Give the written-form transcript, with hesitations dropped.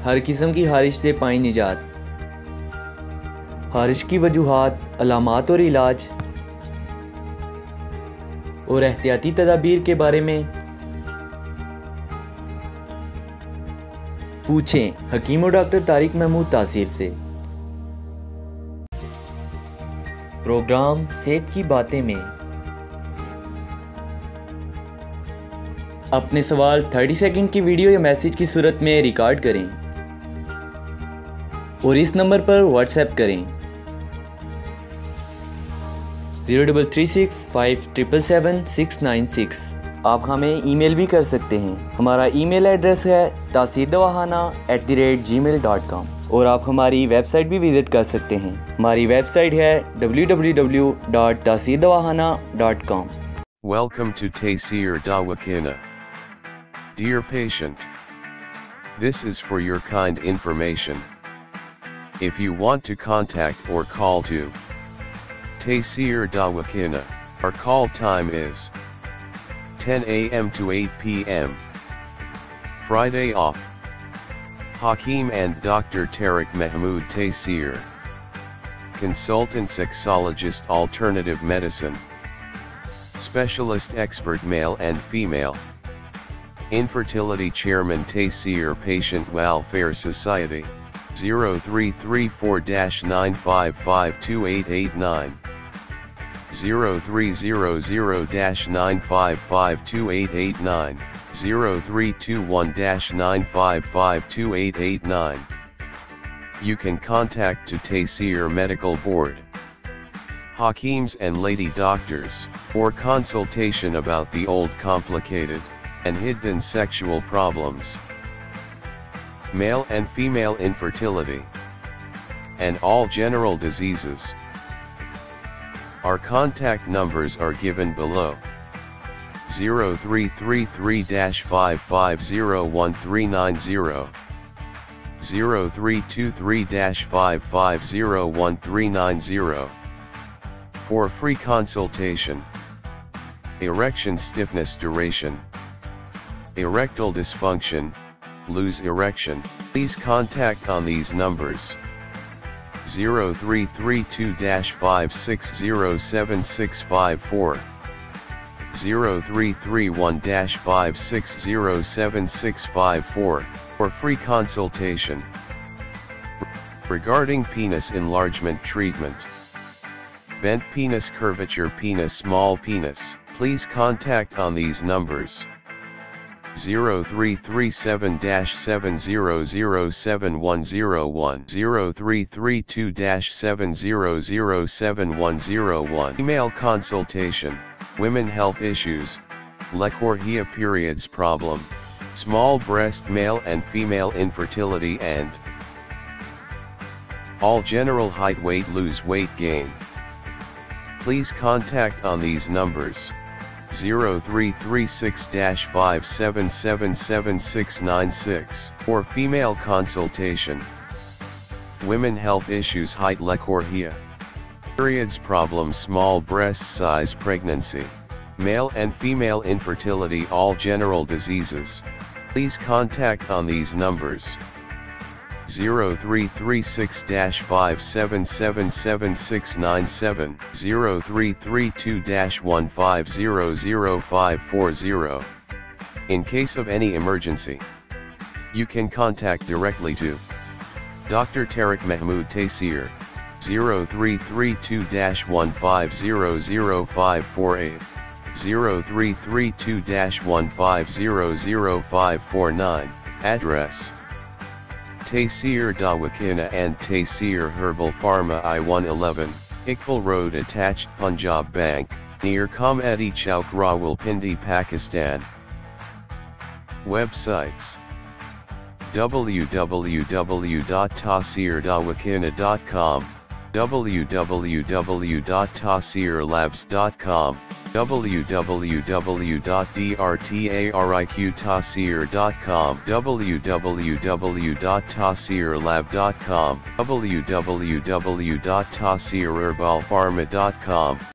हर किस्म की हारिश से पाई निजात। हारिश की वजूहात, अलामात और इलाज और एहतियाती तदाबीर के बारे में पूछें हकीम और डॉक्टर तारिक महमूद तासीर से। प्रोग्राम सेहत की बातें में अपने सवाल 30 सेकंड की वीडियो या मैसेज की सूरत में रिकॉर्ड करें और इस नंबर पर व्हाट्सएप करें 033657777696। आप हमें ईमेल भी कर सकते हैं। हमारा ईमेल एड्रेस है taseerdawakhana@gmail.com और आप हमारी वेबसाइट भी विजिट कर सकते हैं। हमारी वेबसाइट है www.taseerdawakhana.com। Welcome to Taseer DawaKhana. Dear patient, this is for your kind information. If you want to contact or call to Taseer DawaKhana, our call time is 10 a.m. to 8 p.m. Friday off. Hakeem and Dr. Tariq Mehmood Taseer, consultant sexologist alternative medicine, specialist expert male and female, infertility chairman Taseer Patient Welfare Society, 0334-9552889, 0300-9552889, 0321-9552889. You can contact to Taseer Medical Board, Hakeems and lady doctors, for consultation about the old complicated and hidden sexual problems, male and female infertility, and all general diseases. Our contact numbers are given below: 0333-5501390, 0323-5501390, for free consultation. Erection stiffness duration, erectile dysfunction, lose erection. Please contact on these numbers: 0332-5607654, 0331-5607654, for free consultation. Regarding penis enlargement treatment, bent penis, curvature penis, small penis, please contact on these numbers: 0337-7007101, 0332-7007101. Email consultation, women health issues, lecorrhea, periods problem, small breast, male and female infertility, and all general height, weight, lose weight, gain. Please contact on these numbers: 0336-5777696, for female consultation, women health issues, height, lecorrhea, periods problem, small breast size, pregnancy, male and female infertility, all general diseases. Please contact on these numbers: 0336-5777697, 0332-1500540. In case of any emergency, you can contact directly to Dr. Tariq Mehmood Taseer, 0332-1500548, 0332-1500549, address Taseer DawaKhana and Taseer Herbal Pharma, I-111, Iqbal Road, attached Punjab Bank, near Comedy Chowk, Rawalpindi, Pakistan. Websites: www.taseerdawakhana.com, www.taseerlabs.com, www.drtariqtaseer.com, www.taseerlab.com, www.taseerherbalpharma.com.